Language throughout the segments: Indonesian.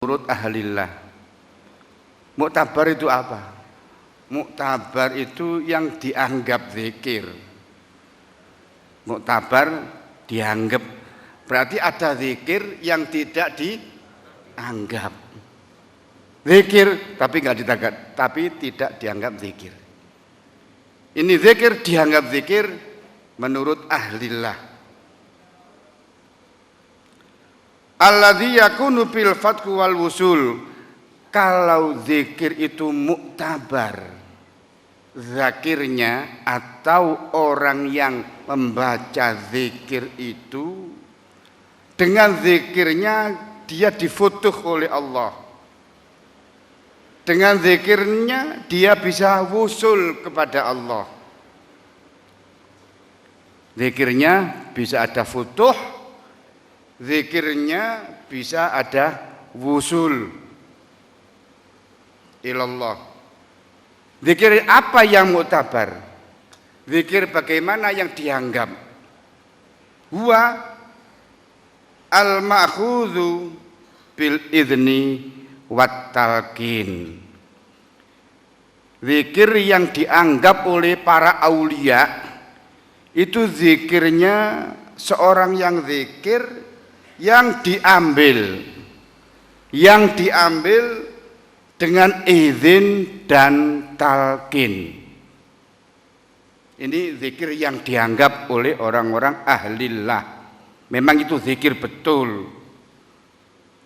menurut ahlillah. Muktabar itu apa? Muktabar itu yang dianggap zikir. Muktabar dianggap, berarti ada zikir yang tidak dianggap. Zikir tapi tidak dianggap zikir. Ini zikir dianggap zikir menurut ahlillah. Alladzi yakunu fil fatku wal wusul. Kalau zikir itu muktabar, zakirnya atau orang yang membaca zikir itu dengan zikirnya dia difutuh oleh Allah. Dengan zikirnya dia bisa wusul kepada Allah. Zikirnya bisa ada futuh, zikirnya bisa ada wusul ilallah. Zikir apa yang muktabar? Zikir bagaimana yang dianggap? Huwa al-ma'khudhu bil idzni wat talqin. Zikir yang dianggap oleh para aulia itu zikirnya seorang yang zikir yang diambil dengan izin dan talqin. Ini zikir yang dianggap oleh orang-orang ahlillah. Memang itu zikir betul.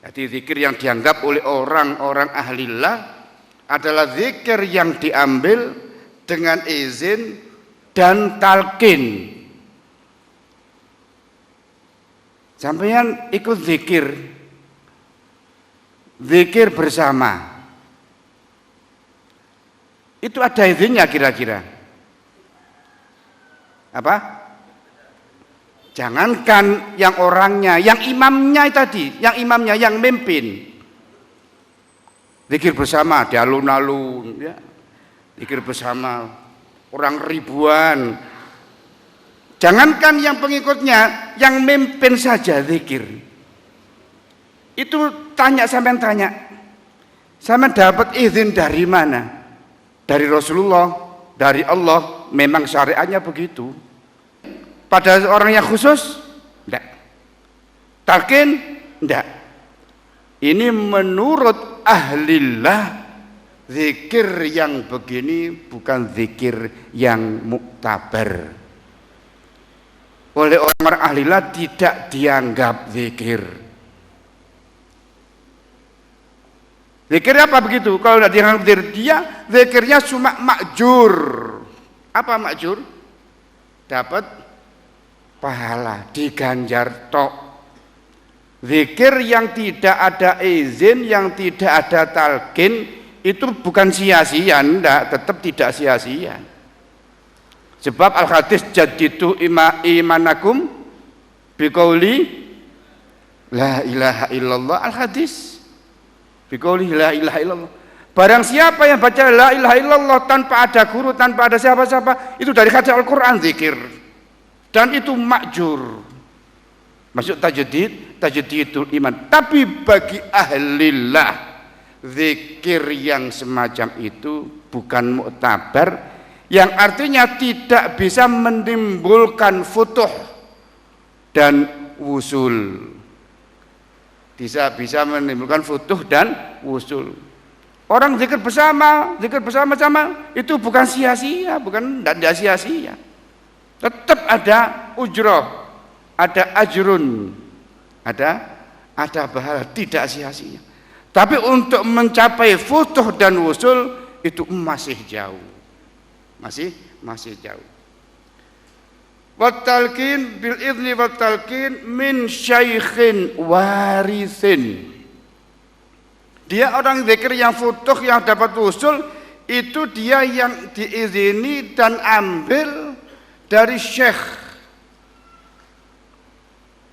Jadi zikir yang dianggap oleh orang-orang ahlillah adalah zikir yang diambil dengan izin dan talqin. Sampeyan ikut zikir bersama. Itu ada izinnya kira-kira? Apa? Jangankan yang orangnya, yang imamnya tadi, yang memimpin. Zikir bersama di alun-alun, ya. Zikir bersama orang ribuan. Jangankan yang pengikutnya, yang memimpin saja zikir. Itu sampean tanya, sampean dapat izin dari mana? Dari Rasulullah, dari Allah, memang syariatnya begitu. Pada orang yang khusus? Tidak. Talqin? Tidak. Ini menurut ahlillah, zikir yang begini bukan zikir yang muktabar. Oleh orang-orang ahlillah tidak dianggap zikir. Zikir apa begitu? Kalau tidak dianggap zikir, dia zikirnya cuma makjur. Apa makjur? Dapat pahala, diganjar tok. Zikir yang tidak ada izin, yang tidak ada talqin, itu bukan sia-sia, tetap tidak sia-sia. Sebab al-hadis jadidu imanakum biqauli la ilaha illallah. Al-hadis biqauli la ilaha illallah. Barang siapa yang baca la ilaha illallah tanpa ada guru, tanpa ada siapa-siapa, itu dari hadis Al-Quran zikir. Dan itu makjur, masuk tajdidul iman. Tapi bagi ahlillah, zikir yang semacam itu bukan muktabar, yang artinya tidak bisa menimbulkan futuh dan wusul. Bisa menimbulkan futuh dan wusul. Orang zikir bersama-sama itu bukan sia-sia, tidak sia-sia. Tetap ada ujroh, ada ajrun, ada pahala, tidak sia-sia. Tapi untuk mencapai futuh dan wusul itu masih jauh, masih jauh. Wattalqin bil idzni wattalqin min syaikhin warisin. Dia orang zikir yang futuh, yang dapat wusul, itu dia yang diizini dan ambil dari syekh,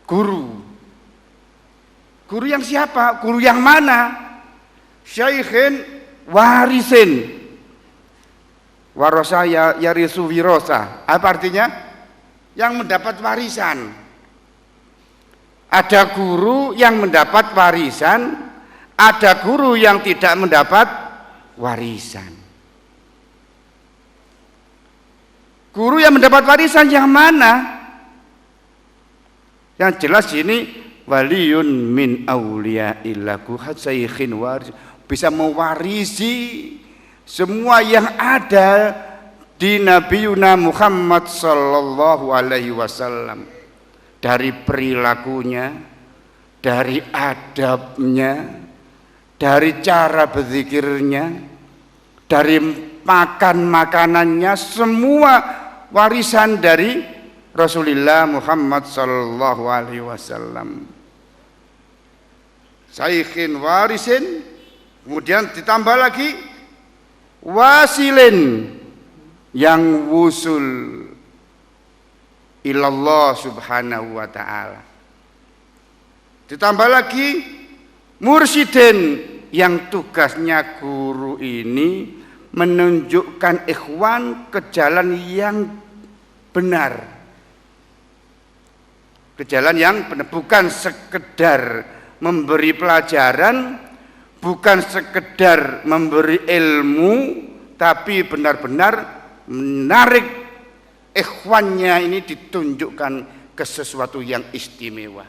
guru yang siapa? Guru yang mana? Syaikhin warisin. Warasa yarisu wirosa. Apa artinya? Yang mendapat warisan. Ada guru yang mendapat warisan, ada guru yang tidak mendapat warisan. Guru yang mendapat warisan yang mana? Yang jelas ini waliyun min auliyaillahu hasaykhin waris, bisa mewarisi semua yang ada di Nabi Muhammad sallallahu alaihi wasallam, dari perilakunya, dari adabnya, dari cara berzikirnya, dari makan makanannya, semua warisan dari Rasulullah Muhammad sallallahu alaihi wasallam. Saykhin warisin, kemudian ditambah lagi wasilin, yang wusul ilallah subhanahu wa ta'ala. Ditambah lagi mursyidin, yang tugasnya guru ini menunjukkan ikhwan ke jalan yang benar, ke jalan yang benar, bukan sekedar memberi pelajaran, bukan sekedar memberi ilmu, tapi benar-benar menarik ikhwannya ini ditunjukkan ke sesuatu yang istimewa.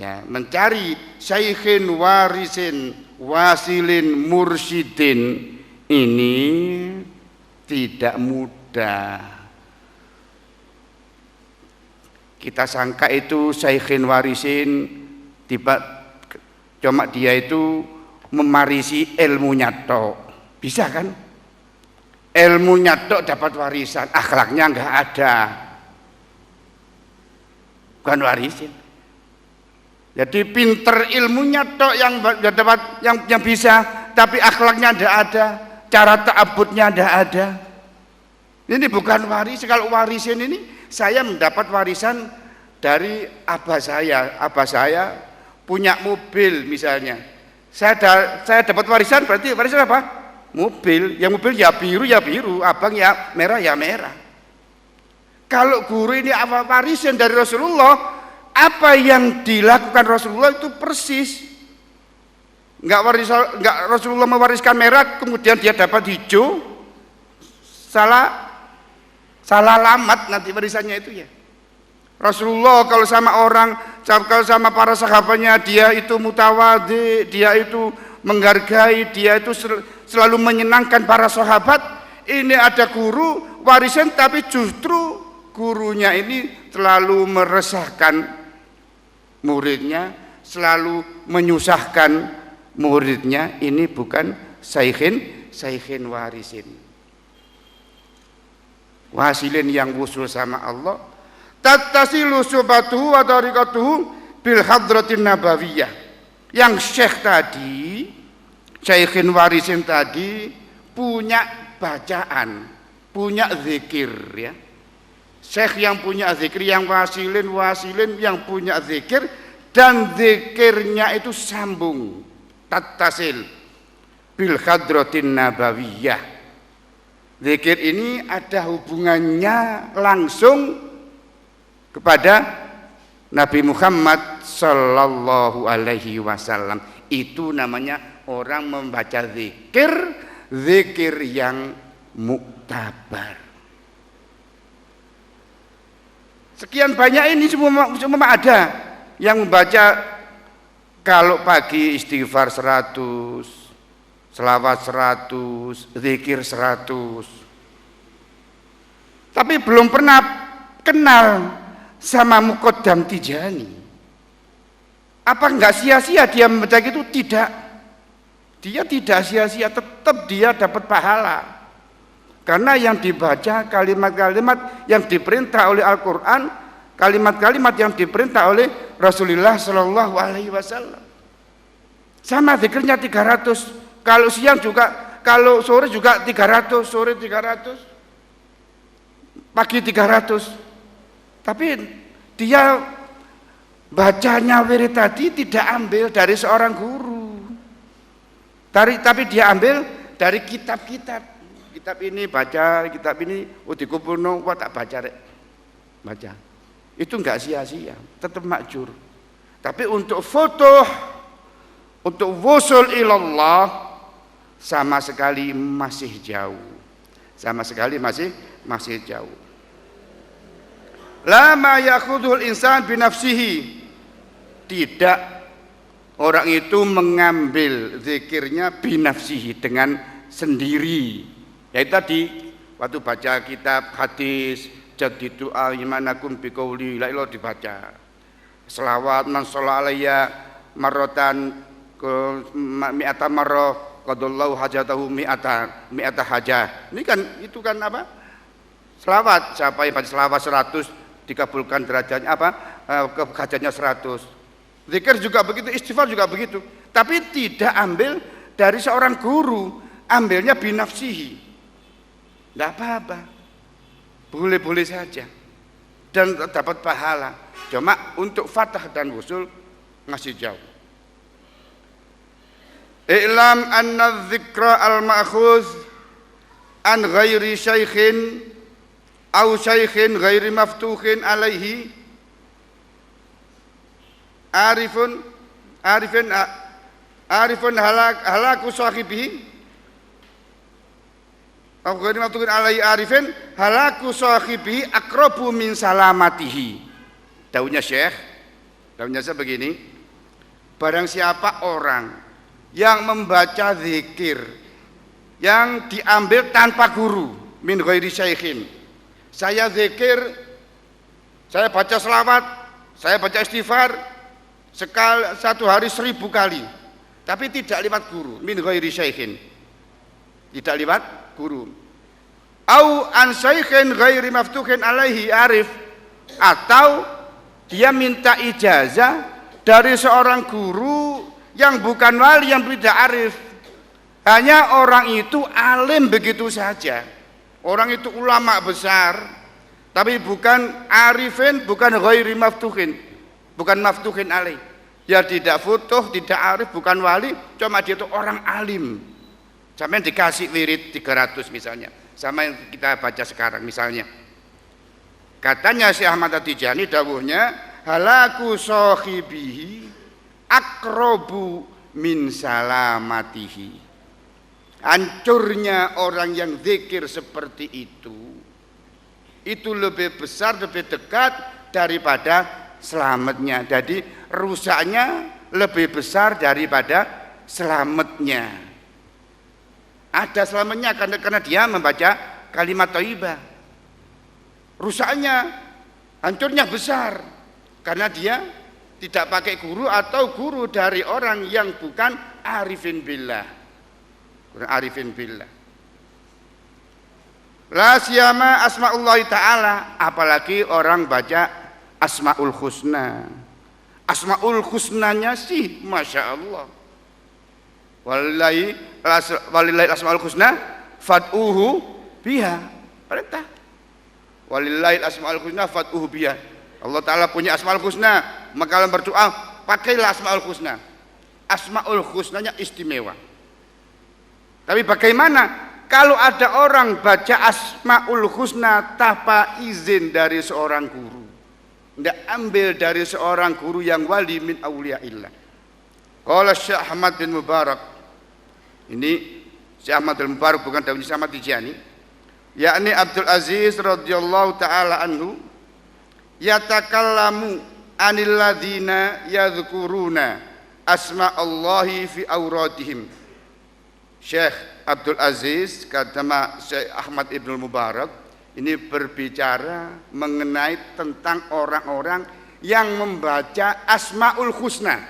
Ya, mencari syaikhin warisin wasilin mursyidin ini tidak mudah. Kita sangka itu syaikhin warisin tiba cuma dia itu memarisi ilmunya tok, bisa kan? Ilmunya tok dapat warisan, akhlaknya enggak ada, bukan warisin. Jadi pinter ilmunya tok yang dapat, yang bisa, tapi akhlaknya tidak ada, cara ta'abbudnya tidak ada. Ini bukan warisan. Kalau warisan ini, saya mendapat warisan dari abah saya. Abah saya punya mobil misalnya. Saya dapat warisan, berarti warisan apa? Mobil. Yang mobil ya biru, abang ya merah. Kalau guru ini apa warisan dari Rasulullah, apa yang dilakukan Rasulullah itu persis. Enggak Rasulullah mewariskan merah kemudian dia dapat hijau, salah alamat nanti warisannya itu ya. Rasulullah kalau sama orang, kalau sama para sahabatnya, dia itu mutawadhi, dia itu menghargai, dia itu selalu menyenangkan para sahabat. Ini ada guru warisan tapi justru gurunya ini selalu meresahkan muridnya, selalu menyusahkan muridnya. Ini bukan saykhin warisin. Wasilin yang wusul sama Allah, tattasilu subatuhu wa tariqatuhu bil hadratin nabawiyah. Yang syekh tadi, saykhin warisin tadi punya bacaan, punya zikir ya. Syekh yang punya zikir, yang wasilin yang punya zikir, dan zikirnya itu sambung, tattasil bil hadratin nabawiyah. Zikir ini ada hubungannya langsung kepada Nabi Muhammad sallallahu alaihi wasallam. Itu namanya orang membaca zikir yang muktabar. Sekian banyak ini semua ada yang membaca, kalau pagi istighfar 100, selawat 100, zikir 100. Tapi belum pernah kenal sama Muqaddam Tijani. Apa enggak sia-sia dia membaca itu? Tidak. Dia tidak sia-sia, tetap dia dapat pahala. Karena yang dibaca kalimat-kalimat yang diperintah oleh Al-Quran, kalimat-kalimat yang diperintah oleh Rasulullah Shallallahu Alaihi Wasallam. Sama zikirnya 300. Kalau siang juga, kalau sore juga 300, sore 300, pagi 300. Tapi dia bacanya wirid tadi tidak ambil dari seorang guru, tapi dia ambil dari kitab-kitab. Kitab ini baca, kitab ini dikumpulno, wah tak baca rek. Baca. Itu enggak sia-sia, tetap makjur. Tapi untuk foto, untuk wusul ilallah sama sekali masih jauh. Sama sekali masih jauh. La ma yakhudhul insan binafsihi. Tidak orang itu mengambil zikirnya binafsihi dengan sendiri. Yaitu tadi waktu baca kitab hadis jadidu imanakum biqauli la ilaha dibaca. Selawat man shalla alayya marratan mi'ata marrah qadallahu hajatahu mi'ata hajah. Ini kan itu kan apa? Selawat. Siapa yang baca selawat 100 dikabulkan derajatnya apa? Hajatnya 100. Zikir juga begitu, istighfar juga begitu. Tapi tidak ambil dari seorang guru, ambilnya binafsihi. Tidak apa-apa, boleh-boleh saja dan dapat pahala. Cuma untuk fatah dan wusul masih jauh. I'lam anna dzikra al-ma'khuz an ghairi syaikhin au syaikhin ghairi maftuhin alaihi arifun halaku sahibihi au ghairi maftuhin alaihi arifin halaku sahibihi aqrabu min salamatihi. Daunnya Syekh begini, barang siapa orang yang membaca zikir yang diambil tanpa guru, min ghairi syaikhin, saya zikir, saya baca selawat, saya baca istighfar satu hari 1000 kali, tapi tidak lewat guru, min ghairi syaikhin, tidak lewat guru, au an syaikhin ghairi maftuhin alaihi arif, atau dia minta ijazah dari seorang guru yang bukan wali, yang tidak arif. Hanya orang itu alim begitu saja, orang itu ulama besar, tapi bukan arifin, bukan ghairi maftuhin, bukan maftuhin alaih. Ya tidak futuh, tidak arif, bukan wali, cuma dia itu orang alim. Sampai dikasih wirid 300 misalnya, sama yang kita baca sekarang misalnya. Katanya Syekh Ahmad At-Tijani dawuhnya, halaku sahibihi akrobu min salamatihi. Hancurnya orang yang zikir seperti itu lebih besar, lebih dekat daripada selamatnya. Jadi rusaknya lebih besar daripada selamatnya. Ada selamatnya karena dia membaca kalimat thayyibah. Rusaknya, hancurnya besar karena dia tidak pakai guru atau guru dari orang yang bukan arifin billah. Arifin billah. La siyama asmaullahi ta'ala, apalagi orang baca asmaul husna. Asmaul husnanya sih masya Allah. Walillahi asmaul husna fad'uhu biha. Perintah. Walillahi asmaul husna fad'uhu biha. Allah Ta'ala punya asmaul husna, maka kalian berdoa pakailah asmaul husna. Asmaul husnanya istimewa. Tapi bagaimana kalau ada orang baca asmaul husna tanpa izin dari seorang guru, tidak ambil dari seorang guru yang wali min awliyaillah? Qala Syekh Ahmad bin Mubarak, ini Syekh Ahmad bin Mubarak bukan dawuhnya Syekh Ahmad Tijani, yakni Abdul Aziz radhiyallahu taala anhu, yatakallamu anil ladzina yadhkuruna asma'allahi fi auradihim. Syekh Abdul Aziz kata Syekh Ahmad Ibnul Mubarak ini berbicara mengenai tentang orang-orang yang membaca asmaul husna.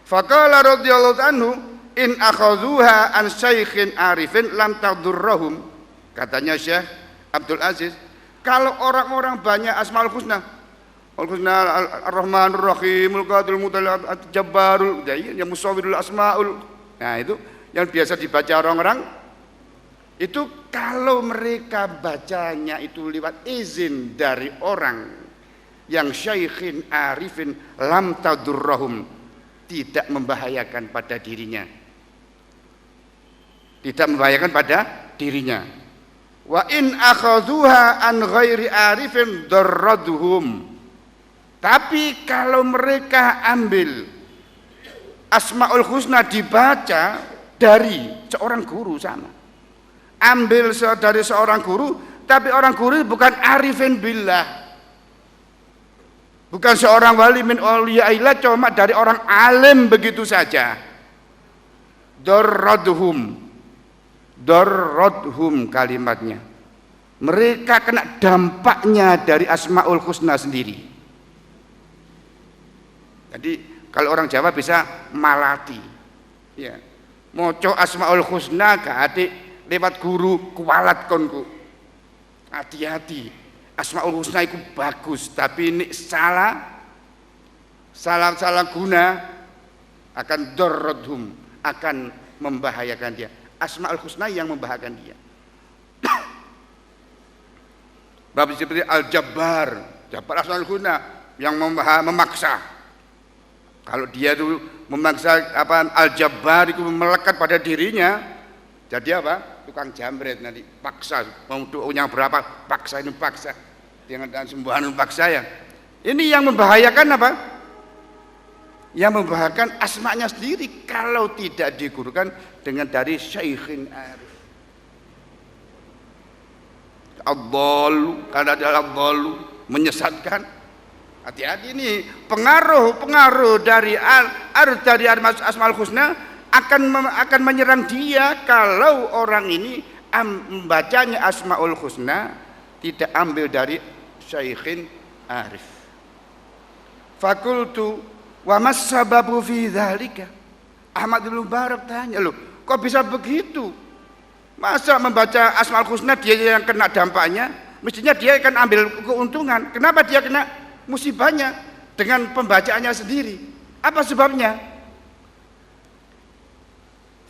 Faqala radhiyallahu anhu in akhadhuha an syaikhin arifin lam tadurrahum. Katanya Syekh Abdul Aziz, kalau orang-orang banyak asmaul husna, Al-Husna Ar-Rahmanur Rahim, Al-Qadirul Mutalib, Al-Jabbarul, yang Musawwirul Asmaul. Nah, itu yang biasa dibaca orang-orang. Itu kalau mereka bacanya itu lewat izin dari orang yang syaikhin arifin lam tadurrahum, tidak membahayakan pada dirinya. Tidak membahayakan pada dirinya. Wa in akhadhuha an ghairi arifin darraduhum. Tapi kalau mereka ambil Asmaul Husna dibaca dari seorang guru sama. Ambil dari seorang guru, tapi orang guru bukan arifin billah. Bukan seorang wali min awliyaillah, cuma dari orang alim begitu saja. Darradhum kalimatnya. Mereka kena dampaknya dari Asmaul Husna sendiri. Jadi kalau orang Jawa bisa malati, ya. Moco Asmaul Husna gak adik lewat guru kualat konku. Hati-hati, Asmaul Husna itu bagus, tapi ini salah guna akan dorrodhum, akan membahayakan dia. Asmaul Husna yang membahayakan dia. Bab seperti Al-Jabbar, Asmaul Husna yang memaksa. Kalau dia itu memaksa Al-Jabbar itu melekat pada dirinya, jadi apa? Tukang jambret nanti paksa, mau yang berapa paksa, ini paksa dengan sembahan paksa ya. Ini yang membahayakan apa? Yang membahayakan asmanya sendiri kalau tidak digurukan dengan dari syaikhin arif. Ad-dhallu, karena ada ad-dhallu menyesatkan. Hati-hati ini pengaruh dari Asmaul Husna akan menyerang dia kalau orang ini membacanya Asmaul Husna tidak ambil dari syaikhin arif. Fakultu wa mas sababu fi dzalika. Ahmad bin Mubarak tanya, loh, kok bisa begitu? Masa membaca Asmaul Husna dia yang kena dampaknya? Mestinya dia akan ambil keuntungan. Kenapa dia kena musibahnya dengan pembacaannya sendiri? Apa sebabnya?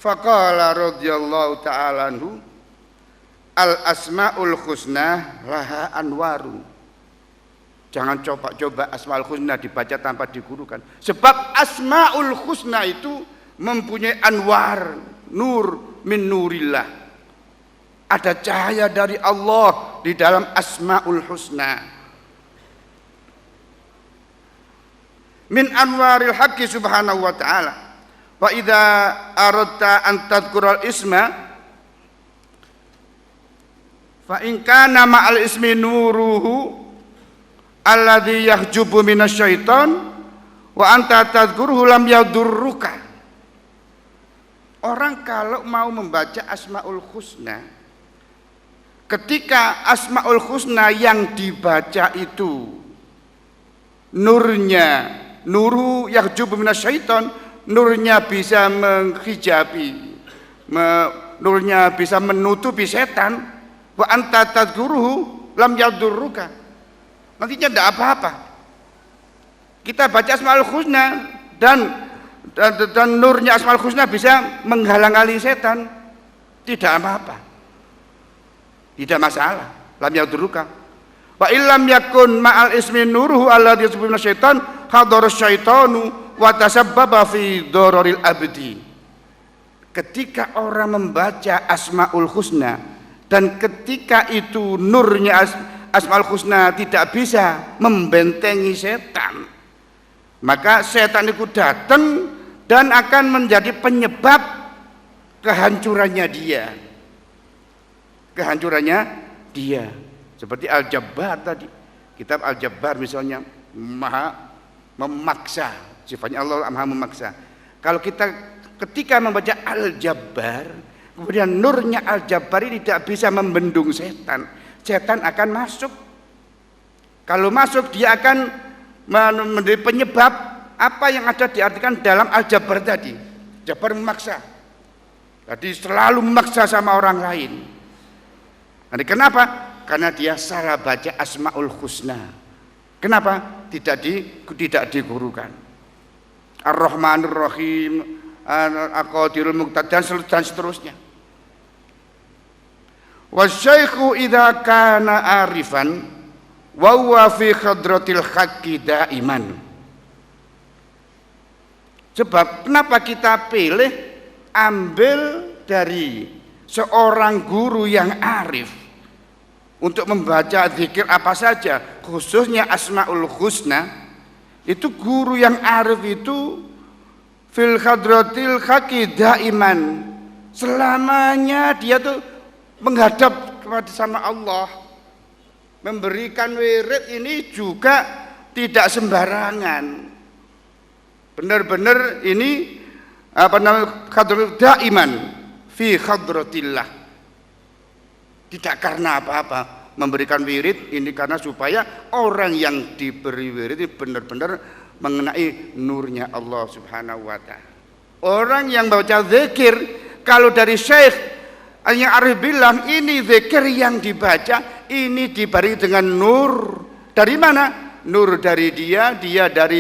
Faqala radhiyallahu ta'ala anhu, al asmaul husna laha anwaru. Jangan coba-coba Asmaul Husna dibaca tanpa digurukan. Sebab Asmaul Husna itu mempunyai anwar, nur min nurillah. Ada cahaya dari Allah di dalam Asmaul Husna. Min anwaril haqqi subhanahu wa ta'ala. Wa idza aradta an tadhkural isma fa in kana ma'al ismi nuruhu alladhi yahjubu minasyaiton wa anta tadhkuruhu lam yadurruka. Orang kalau mau membaca Asmaul Husna, ketika Asmaul Husna yang dibaca itu nuru yahjubu minasyaiton, nurnya bisa menghijabi, nurnya bisa menutupi setan. Wa anta tadhkuruhu lam yadurruka. Nantinya tidak apa-apa. Kita baca Asmaul Husna dan nurnya Asmaul Husna bisa menghalang-halangi setan, tidak apa-apa, tidak masalah. Lam yadurruka. Wa illam yakun ma'al ismi nuruhu alladhi yasbuna syaitan hadara syaitanu wa tasabbaba fi dararil abdi. Ketika orang membaca Asmaul Husna dan ketika itu nurnya Asmaul Husna tidak bisa membentengi setan, maka setan itu datang dan akan menjadi penyebab kehancurannya dia. Seperti Al-Jabbar tadi, kitab Al-Jabbar misalnya, maha memaksa, sifatnya Allah maha memaksa. Kalau kita ketika membaca Al-Jabbar, kemudian nurnya Al-Jabbar ini tidak bisa membendung setan, setan akan masuk. Kalau masuk dia akan menjadi penyebab apa yang ada diartikan dalam Al-Jabbar tadi. Jabbar memaksa, jadi selalu memaksa sama orang lain. Nanti kenapa? Karena dia salah baca Asmaul Husna. Kenapa? Tidak digurukan. Ar-Rahmanur Rahim, Al-Qadirul Muqtadir dan seterusnya. Wasyaikhu idza kana arifan wa huwa fi khadratil haqqi daiman. Sebab kenapa kita pilih ambil dari seorang guru yang arif untuk membaca zikir apa saja, khususnya Asmaul Husna, Itu guru yang arif itu fil hadratil haqi daiman, selamanya dia tuh menghadap kepada sama Allah. Memberikan wirid ini juga tidak sembarangan, benar-benar ini apa namanya, hadratil daiman fi hadratillah, tidak karena apa-apa. Memberikan wirid ini karena supaya orang yang diberi wirid ini benar-benar mengenai nurnya Allah Subhanahu wa ta'ala. Orang yang baca zikir, kalau dari Syekh yang Arif bilang ini zikir yang dibaca ini diberi dengan nur. Dari mana? Nur dari dia dari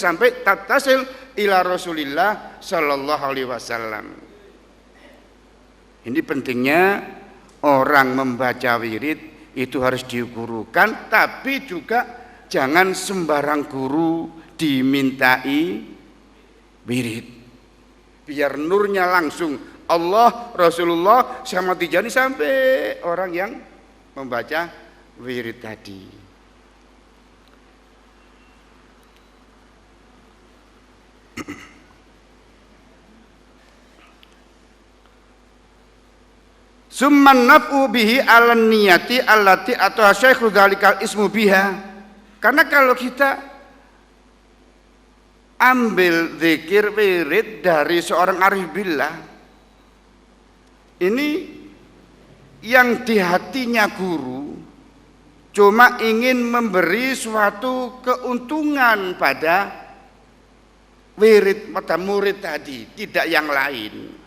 sampai tattasil ila Rasulillah sallallahu alaihi wasallam. Ini pentingnya orang membaca wirid itu harus digurukan, tapi juga jangan sembarang guru dimintai wirid. Biar nurnya langsung Allah, Rasulullah, sama Tijani sampai orang yang membaca wirid tadi. Summan naf'u bihi ala niyati allati atau syaikhu dzalikal ismu biha. Karena kalau kita ambil zikir wirid dari seorang arif billah, ini yang di hatinya guru cuma ingin memberi suatu keuntungan pada wirid, pada murid tadi, tidak yang lain.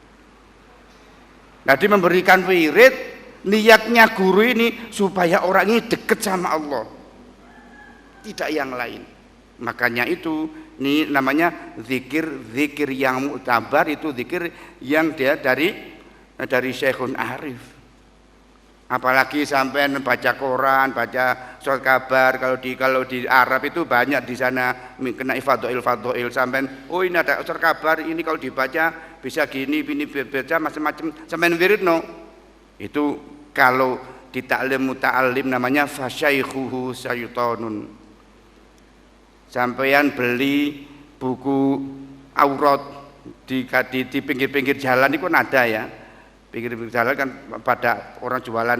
Jadi memberikan wirid, niatnya guru ini supaya orang ini dekat sama Allah, tidak yang lain. Makanya itu ini namanya zikir yang mu'tabar, itu zikir yang dia dari Syekhun Arif. Apalagi sampai baca Quran, baca surat kabar, kalau di Arab itu banyak di sana kena fadhail sampai oh ini ada surat kabar, ini kalau dibaca bisa gini baca macam-macam sampai wirid no. Itu kalau di ta'lim muta'allim namanya fasyaikhuhu syaitonun. Sampeyan beli buku aurat di pinggir-pinggir jalan itu kan ada ya. Pinggir-pinggir jalan kan pada orang jualan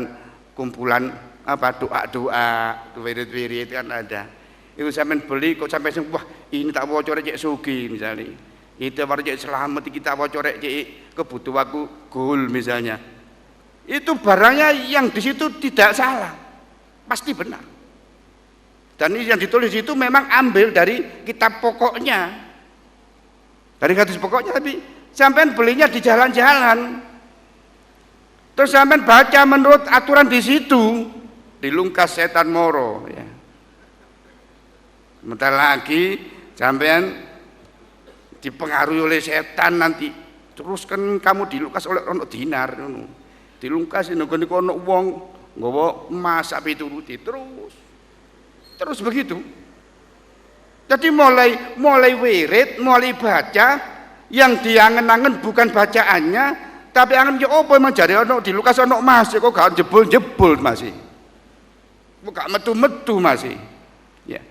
kumpulan apa doa-doa, wirid-wirid kan ada. Itu sampean beli kok sampai wah ini tak waca cek sugi misalnya. Itu baru cek selamat kita waca cek kebutuhanku gol misalnya. Itu barangnya yang di situ tidak salah. Pasti benar. Dan ini yang ditulis itu memang ambil dari kitab pokoknya. Dari hadis pokoknya, tapi sampean belinya di jalan-jalan. Terus sampean baca menurut aturan di situ, dilungkas setan moro ya. Sebentar lagi sampean dipengaruhi oleh setan nanti. Terus kan kamu dilungkas oleh ono dinar ngono. Dilungkas niku ono wong nggawa emas ape turuti terus begitu. Jadi mulai wirid, mulai baca yang diangen-angen bukan bacaannya, tapi angen yo apa mencari ono dilukas ono emas kok gak jebol-jebol masih. Kok gak metu-metu masih. Ya.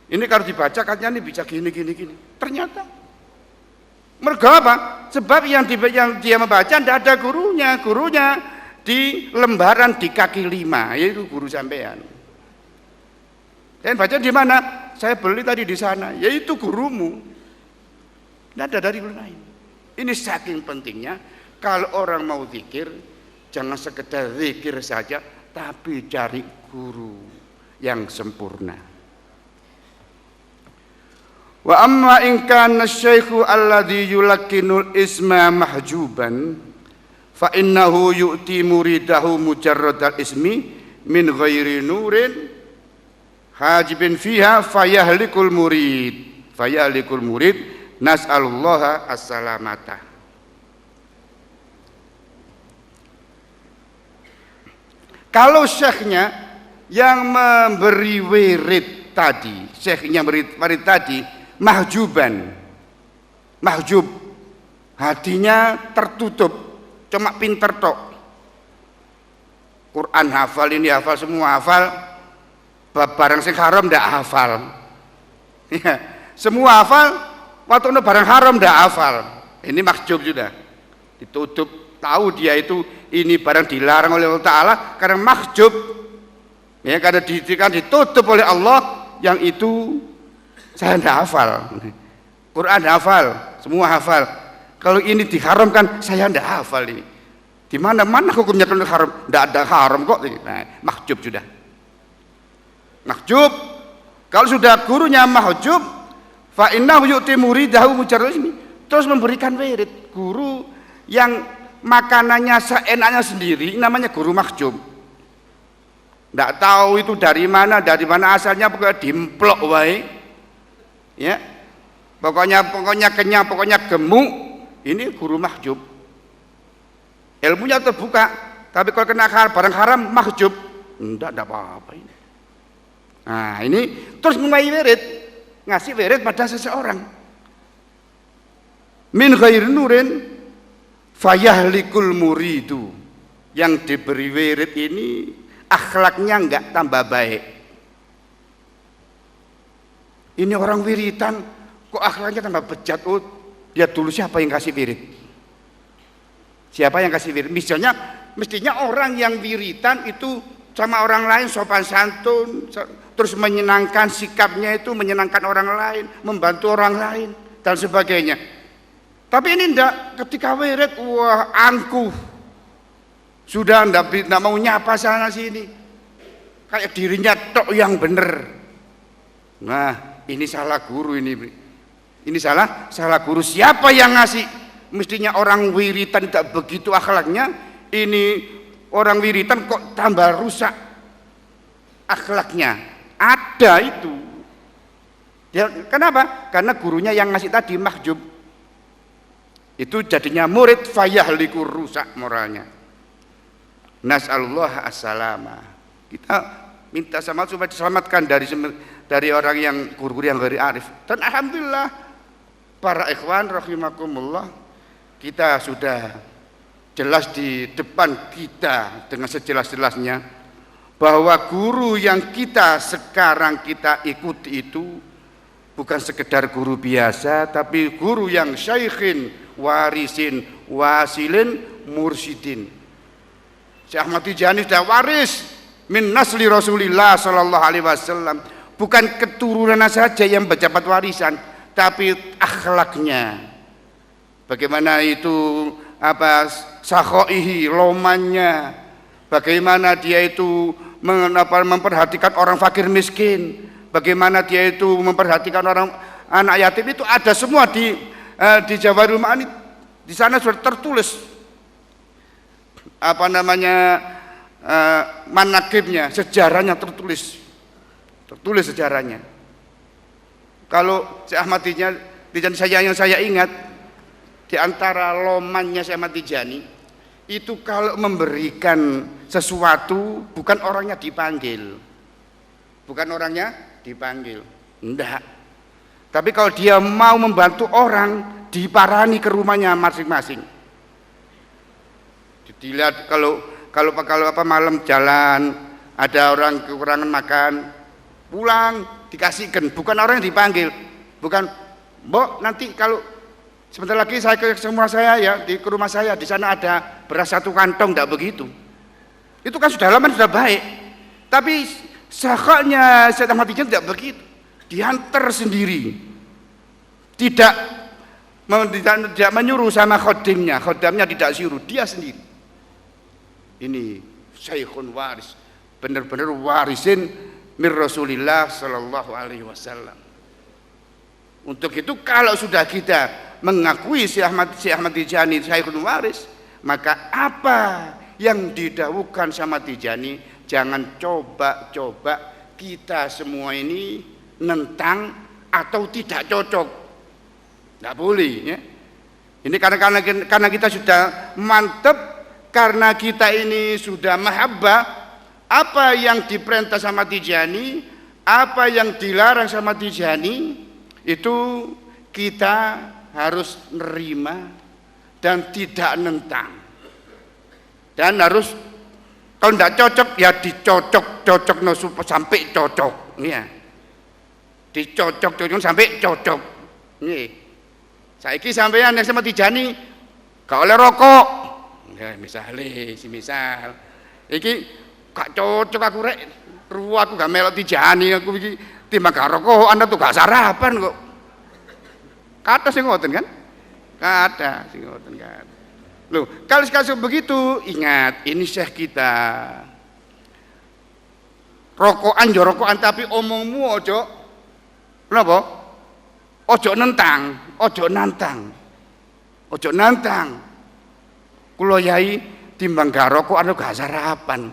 Ini kalau dibaca katanya ini bisa gini. Ternyata mergo apa? Sebab yang dia membaca tidak ada gurunya di lembaran di kaki 5, yaitu guru sampean. Dan baca di mana? Saya beli tadi di sana, yaitu gurumu. Tidak ada dari guru lain. Ini saking pentingnya kalau orang mau zikir, jangan sekedar zikir saja, tapi cari guru yang sempurna. Wa amma in kana asy-syaikhu alladhi yulakkinul isma mahjuban fa innahu yu'ti muridahu mujarradal ismi min ghairi nurin hajibin fiha fayahlikul murid nas'alullaha as-salamata. Kalau syekhnya yang memberi wirid tadi, syekhnya wirid tadi mahjub, hatinya tertutup, cuma pinter tok. Quran hafal, ini hafal, semua hafal, barang sing haram ndak hafal. Ya. semua hafal, waktu ono barang haram ndak hafal. Ini mahjub sudah. Ditutup, tahu dia itu ini barang dilarang oleh Allah Ta'ala karena mahjub. Ya, karena ditutup oleh Allah yang itu saya ndak hafal. Quran hafal, semua hafal. Kalau ini diharamkan, saya ndak hafal ini. Di mana hukumnya kalau haram? Ndak ada haram kok. Nah, mahjub sudah. Mahjub. Kalau sudah gurunya mahjub, fa innahu yu'ti muridahu mujarrad ini, terus memberikan wirid. Guru yang makanannya seenaknya sendiri namanya guru mahjub. Ndak tahu itu dari mana asalnya, pokoknya dimplok wae. Ya. Pokoknya kenyang, pokoknya gemuk. Ini guru mahjub. Ilmunya terbuka, tapi kalau kena barang haram mahjub. Enggak ada apa-apa ini. Nah, ini terus mulai wirid, ngasih wirid pada seseorang. Min ghairi nurin fayahlikul muridu. Yang diberi wirid ini akhlaknya enggak tambah baik. Ini orang wiritan kok akhlaknya tambah bejat. Oh, lihat dulu siapa yang kasih wirid. Siapa yang kasih wirid? Mestinya orang yang wiritan itu sama orang lain sopan santun, terus menyenangkan, sikapnya itu menyenangkan orang lain, membantu orang lain dan sebagainya. Tapi ini enggak, ketika wirid wah angkuh. Sudah enggak mau nyapa sana sini. Kayak dirinya tok yang bener. Nah, ini salah guru ini. Ini salah guru. Siapa yang ngasih? Mestinya orang wiritan tidak begitu akhlaknya, ini orang wiritan kok tambah rusak akhlaknya. Ada itu. Ya, kenapa? Karena gurunya yang ngasih tadi mahjub. Itu jadinya murid fayahliku, rusak moralnya. Nas'alullah as-salama. Kita minta sama supaya diselamatkan dari orang yang guru-guru yang ghairi arif. Dan alhamdulillah para ikhwan rahimakumullah, kita sudah jelas di depan kita dengan sejelas-jelasnya bahwa guru yang sekarang kita ikuti itu bukan sekedar guru biasa, tapi guru yang syaikhin, warisin, wasilin, mursyidin. Syekh Ahmad Tijani sudah waris min nasli Rasulillah sallallahu alaihi wasallam. Bukan keturunan saja yang berjabat warisan, tapi akhlaknya. Bagaimana itu sakhoihi, lomannya, bagaimana dia itu memperhatikan orang fakir miskin, bagaimana dia itu memperhatikan orang anak yatim, itu ada semua di Jawahirul Ma'ani. Di sana sudah tertulis manakibnya, sejarahnya tertulis sejarahnya. Kalau Syekh Ahmad Tijani saya ingat, di antara lomannya Syekh Ahmad Tijani itu kalau memberikan sesuatu bukan orangnya dipanggil, enggak. Tapi kalau dia mau membantu orang, diparani ke rumahnya masing-masing. Dilihat kalau malam jalan ada orang kekurangan makan, pulang dikasihkan, bukan orang yang dipanggil, bukan, Mbok nanti kalau sebentar lagi saya ke rumah saya ya, ke rumah saya di sana ada beras 1 kantong, tidak begitu. Itu kan sudah lama, sudah baik. Tapi sahabatnya Syekh Ahmad Tijani tidak begitu. Diantar sendiri. Tidak menyuruh sama khodimnya tidak suruh, dia sendiri. Ini Syekhun waris, benar-benar warisin mir Rasulillah sallallahu alaihi wasallam. Untuk itu kalau sudah kita mengakui Syekh Ahmad Tijani Syekhun waris, maka apa yang didawuhkan sama Tijani jangan coba-coba kita semua ini nentang atau tidak cocok. Tidak boleh ya. Ini karena kita sudah mantep, karena kita ini sudah mahabbah, apa yang diperintah sama Tijani, apa yang dilarang sama Tijani, itu kita harus nerima dan tidak nentang. Dan harus kalau tidak cocok ya dicocok-cocok sampai cocok ya. dicocok-cocok sampai cocok. Nggih. Saiki sampeyan nek sama Tijani gak oleh rokok. Ya misal. Iki gak cocok aku rek. Aku gak melok Tijani aku iki timbang gak rokokan tuh gak sarapan kok. Kata sing ngoten kan? Kata sing ngoten kan. Loh, kalau begitu ingat ini syekh kita. Rokokan yo rokokan tapi omongmu ojo napa? Ojo nantang. Kula yai timbang gak rokokan gak sarapan.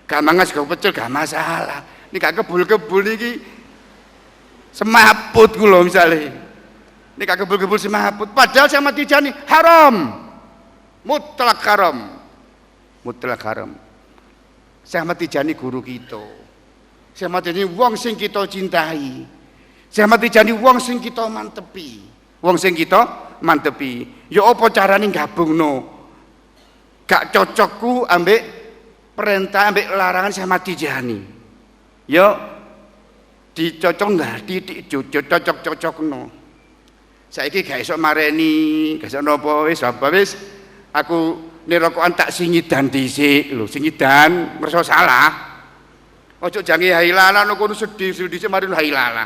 Gak mangan sego pecel gak masalah. Ini gak kebul-kebul iki semaput kula misale. Ini gak kebul-kebul semaput. Padahal sama Tijani haram. Mutlak haram. Sama Tijani guru kita. Sama Tijani wong sing kita cintai. Sama Tijani wong sing kita mantepi. Ya apa carane gabungno? Gak cocokku ambek perintah ambek larangan sama Tijani. Ya dicocok cocok-cocokno. Saiki gak iso mareni, gak iso napa wis aku nirokokan tak singidan dhisik lho, singidan merasa salah. Ojo jange hailala kono sedih dhisik mari hailala.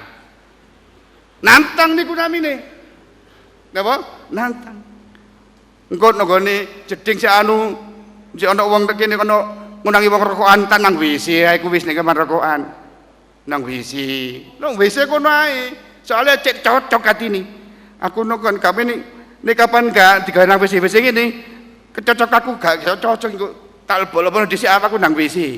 Nantang niku namine. Napa? Nantang. Engko nggone jeding sik anu sik ana wong kene kono ngunangi wong rokokan tan nang WC ae ku wis nek rokokan. Nang WC. Nang WC kono ae. Soale cek cocok atine. Aku nokon kami nih kapan gak digawe nang WC ngene. Kecocok aku gak cocok engko tak lebok-lebok dhisik aku nang WC.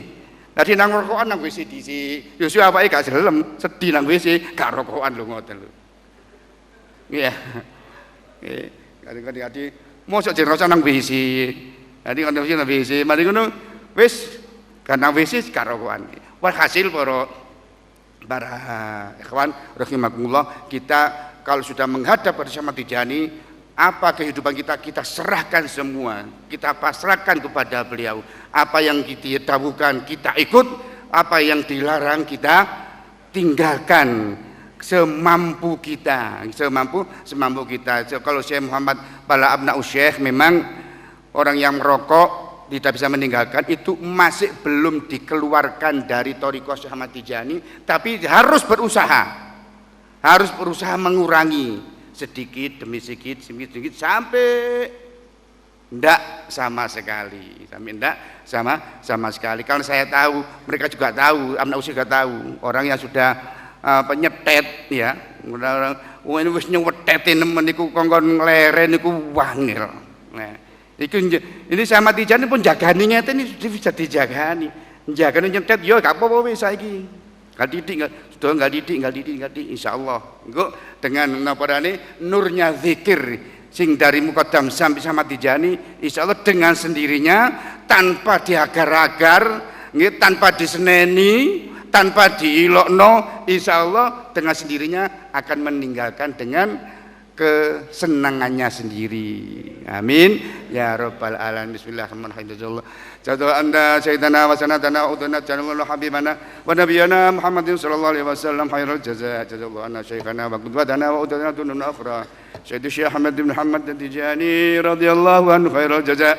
Dadi nang rokokan nang WC dhisik. Ya suwe awake gak selem, sedih nang WC gak rokokan lho ngoten lho. Iya. Nggih. Kadang-kadang mosok jeneng nang WC. Dadi nang WC, mari ngono wis gak nang WC gak rokokan. Walhasil para ikhwan rahimakumullah, kita kalau sudah menghadap pada sama Tijani, apa kehidupan kita serahkan semua, kita pasrahkan kepada beliau. Apa yang kita dahulukan kita ikut, apa yang dilarang kita tinggalkan semampu kita, semampu kita. Kalau Syekh Muhammad Bala Abna Syekh memang orang yang merokok tidak bisa meninggalkan, itu masih belum dikeluarkan dari thariqah Syekh Ahmad Tijani, tapi harus berusaha mengurangi sedikit demi sedikit sampai ndak sama sekali, sama sekali. Kalau saya tahu, mereka juga tahu, Abna Usyekh juga tahu, orang yang sudah penyetet ya, orang ini wis nyewetetin niku kongkon leren niku wangil. Nah, ini sama Tijani pun jagani ngeten ini bisa dijagani. Jagani nyetet yo gak apa-apa wis saiki. Gak didik, sudah gak didik insyaallah. Engko dengan naparane nurnya zikir sing dari Muqaddam sampai sama Tijani, insyaallah dengan sendirinya tanpa diagar-agar, nggih, tanpa diseneni, tanpa diilokno, insyaallah dengan sendirinya akan meninggalkan dengan kesenangannya sendiri. Amin ya rabbal alamin. Bismillahirrahmanirrahim. Jadu anda sayyidana wa sanadana wa udana janallahu habibana wa nabiyana Muhammadin sallallahu alaihi wasallam khairul jazaa. Jazallahu anna syekhana wa qudwatana wa udana dunun akhra. Sayyidi Syekh Ahmad bin Muhammad Tijani radhiyallahu anhu khairul jazaa.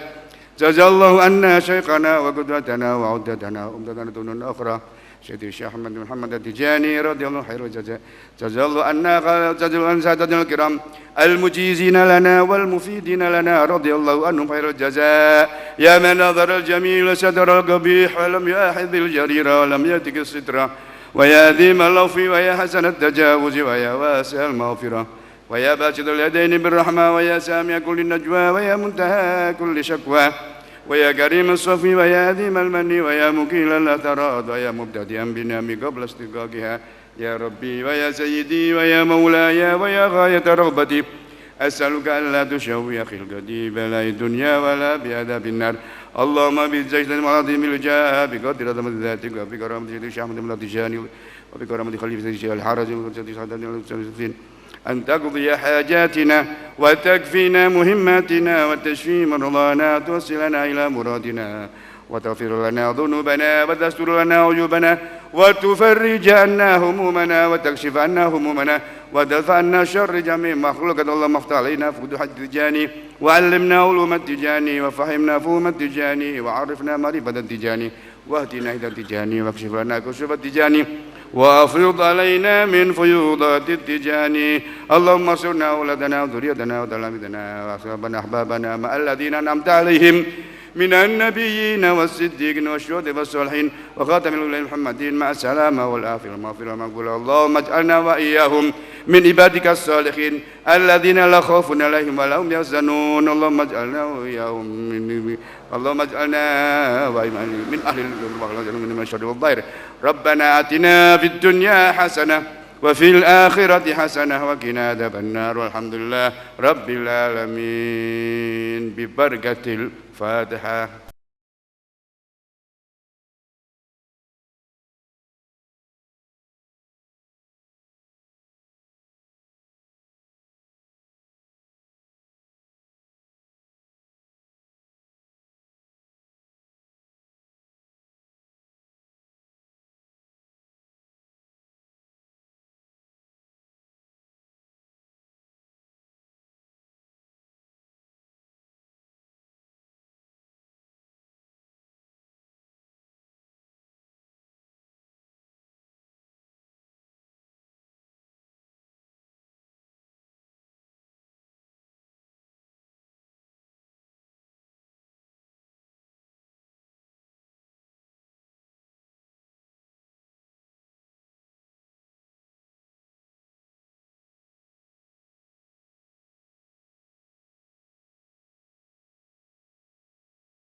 Jazallahu anna syekhana wa qudwatana wa udana dunun akhra. Sayyidi Syekh Ahmad bin Muhammad Tijani radhiyallahu khairul jazaa. Jazallahu anna jazallahu saadatul kiram al-mujizina lana wal mufidina lana radhiyallahu anhum khairul jazaa. Ya man nadhara al-jamil sadara al-qabih wa lam yahid al-jarira wa lam yatik as-sitra wa ya dhim al-lawfi wa ya hasan at-tajawuz wa ya wasi' al-maghfirah wa ya basit al-yadayn bir-rahma wa ya sami' kulli najwa wa ya muntaha kulli shakwa ويا كريم الصفي ويا ذيم المن ويا مكيل الأثرات ويا مبتدئا بنعم قبل استقاقها يا ربي ويا سيدي ويا مولاي ويا غاية رغبتي أسألك ألا تشوي خلقتي بلا الدنيا ولا بعذاب النار اللهم بالزيت العظيم الجاه بقدر عظمة ذاتك وبكرامة سيدي الشيخ محمد بن التجاني وبكرامة خليفة الشيخ الحرج وسيدي سعدنا المستضيفين أن تقضي حاجاتنا وتكفينا مهماتنا وتشفي مرضانا وتوصلنا إلى مرادنا وتغفر لنا ذنوبنا وتستر لنا عيوبنا وتفرج عنا همومنا وتكشف عنا همومنا ودفع عنا شر جميع مخلوقات اللهم افتح علينا فتوح التجاني وعلمنا علوم التجاني وفهمنا فهم التجاني وعرفنا معرفة التجاني واهدنا إلى التجاني واكشف لنا كشف التجاني وافرض علينا من فيوضات التجاني اللهم انصرنا أولادنا وذريتنا وتلاميذنا وأصحابنا أحبابنا مع الذين أنعمت عليهم من النبيين والصديقين والشهداء والصالحين وخاتم الأولين محمدين مع السلامة والعافية والمغفرة والمقبولة اللهم اجعلنا وإياهم من عبادك الصالحين الذين لا خوف عليهم ولا هم يحزنون اللهم اجعلنا وإياهم اللهم اجعلنا من أهل من الشر والضير ربنا آتنا في الدنيا حسنة وفي الآخرة حسنة وقنا عذاب النار والحمد لله رب العالمين ببركة الفاتحة.